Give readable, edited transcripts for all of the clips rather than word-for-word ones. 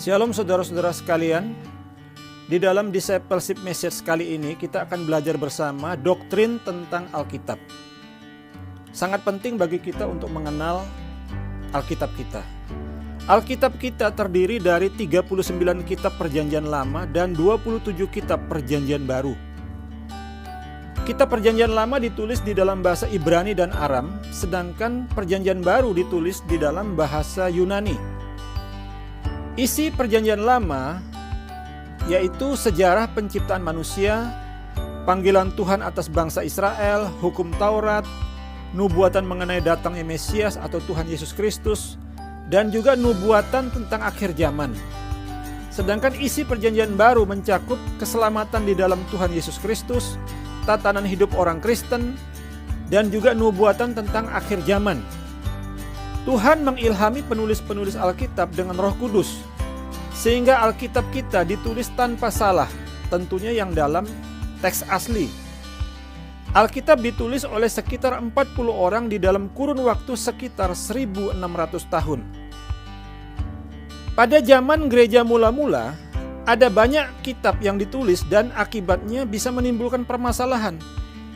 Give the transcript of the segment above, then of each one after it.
Shalom saudara-saudara sekalian. Di dalam Discipleship Message kali ini kita akan belajar bersama doktrin tentang Alkitab. Sangat penting bagi kita untuk mengenal Alkitab kita. Alkitab kita terdiri dari 39 kitab Perjanjian Lama dan 27 kitab Perjanjian Baru. Kitab Perjanjian Lama ditulis di dalam bahasa Ibrani dan Aram, sedangkan Perjanjian Baru ditulis di dalam bahasa Yunani. Isi Perjanjian Lama yaitu sejarah penciptaan manusia, panggilan Tuhan atas bangsa Israel, hukum Taurat, nubuatan mengenai datangnya Mesias atau Tuhan Yesus Kristus, dan juga nubuatan tentang akhir zaman. Sedangkan isi Perjanjian Baru mencakup keselamatan di dalam Tuhan Yesus Kristus, tatanan hidup orang Kristen, dan juga nubuatan tentang akhir zaman. Tuhan mengilhami penulis-penulis Alkitab dengan Roh Kudus, sehingga Alkitab kita ditulis tanpa salah, tentunya yang dalam teks asli. Alkitab ditulis oleh sekitar 40 orang di dalam kurun waktu sekitar 1600 tahun. Pada zaman gereja mula-mula, ada banyak kitab yang ditulis dan akibatnya bisa menimbulkan permasalahan.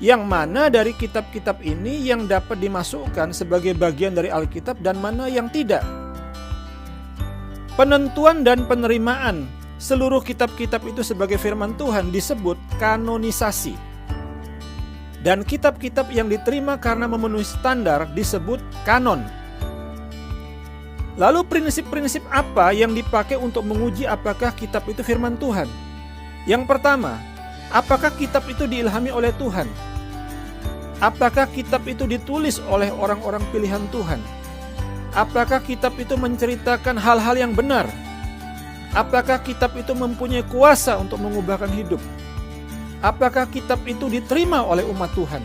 Yang mana dari kitab-kitab ini yang dapat dimasukkan sebagai bagian dari Alkitab dan mana yang tidak. Penentuan dan penerimaan seluruh kitab-kitab itu sebagai firman Tuhan disebut kanonisasi. Dan kitab-kitab yang diterima karena memenuhi standar disebut kanon. Lalu prinsip-prinsip apa yang dipakai untuk menguji apakah kitab itu firman Tuhan? Yang pertama, apakah kitab itu diilhami oleh Tuhan? Apakah kitab itu ditulis oleh orang-orang pilihan Tuhan? Apakah kitab itu menceritakan hal-hal yang benar? Apakah kitab itu mempunyai kuasa untuk mengubahkan hidup? Apakah kitab itu diterima oleh umat Tuhan?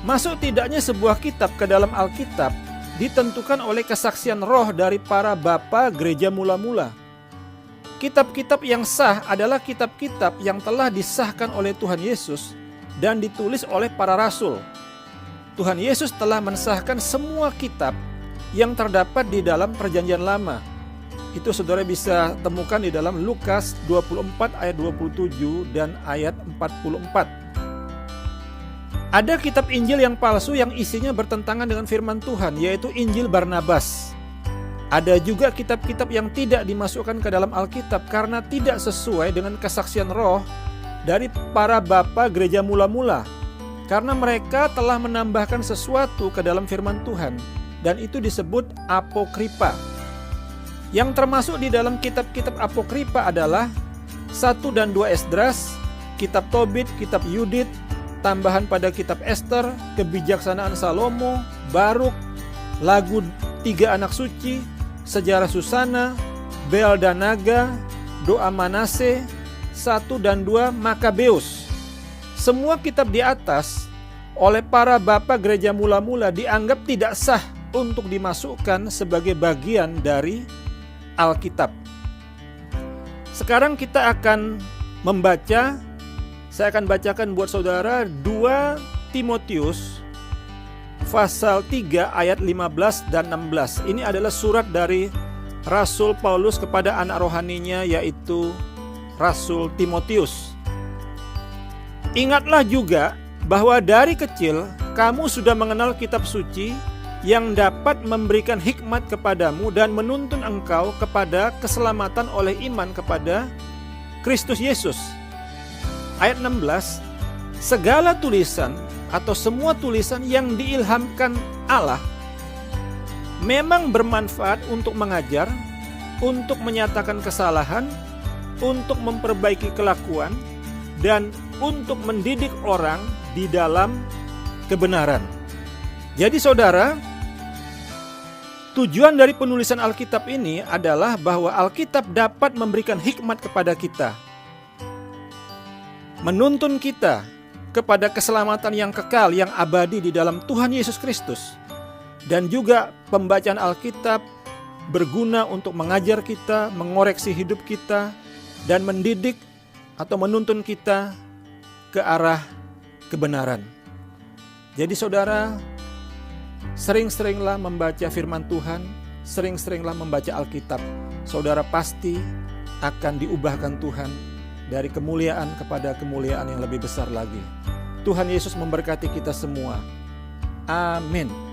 Masuk tidaknya sebuah kitab ke dalam Alkitab ditentukan oleh kesaksian roh dari para bapa gereja mula-mula. Kitab-kitab yang sah adalah kitab-kitab yang telah disahkan oleh Tuhan Yesus dan ditulis oleh para rasul. Tuhan Yesus telah mensahkan semua kitab yang terdapat di dalam Perjanjian Lama. Itu saudara bisa temukan di dalam Lukas 24 ayat 27 dan ayat 44. Ada kitab Injil yang palsu yang isinya bertentangan dengan firman Tuhan, yaitu Injil Barnabas. Ada juga kitab-kitab yang tidak dimasukkan ke dalam Alkitab karena tidak sesuai dengan kesaksian roh dari para bapa gereja mula-mula, karena mereka telah menambahkan sesuatu ke dalam firman Tuhan, dan itu disebut apokripa. Yang termasuk di dalam kitab-kitab apokripa adalah 1 dan 2 Esdras, kitab Tobit, kitab Yudit, tambahan pada kitab Ester, kebijaksanaan Salomo, Baruk, lagu 3 anak suci, sejarah Susana, Bel dan Naga, doa Manase, 1 dan 2 Makabeus. Semua kitab di atas oleh para bapa gereja mula-mula dianggap tidak sah untuk dimasukkan sebagai bagian dari Alkitab. Sekarang kita akan membaca, saya akan bacakan buat saudara 2 Timotius pasal 3 ayat 15 dan 16. Ini adalah surat dari Rasul Paulus kepada anak rohaninya, yaitu Rasul Timotius. Ingatlah juga bahwa dari kecil kamu sudah mengenal kitab suci yang dapat memberikan hikmat kepadamu dan menuntun engkau kepada keselamatan oleh iman kepada Kristus Yesus. Ayat 16, segala tulisan atau semua tulisan yang diilhamkan Allah memang bermanfaat untuk mengajar, untuk menyatakan kesalahan, untuk memperbaiki kelakuan, dan untuk mendidik orang di dalam kebenaran. Jadi saudara, tujuan dari penulisan Alkitab ini adalah bahwa Alkitab dapat memberikan hikmat kepada kita, menuntun kita kepada keselamatan yang kekal, yang abadi di dalam Tuhan Yesus Kristus. Dan juga pembacaan Alkitab berguna untuk mengajar kita, mengoreksi hidup kita, dan mendidik atau menuntun kita ke arah kebenaran. Jadi saudara, sering-seringlah membaca firman Tuhan, sering-seringlah membaca Alkitab, saudara pasti akan diubahkan Tuhan dari kemuliaan kepada kemuliaan yang lebih besar lagi. Tuhan Yesus memberkati kita semua. Amin.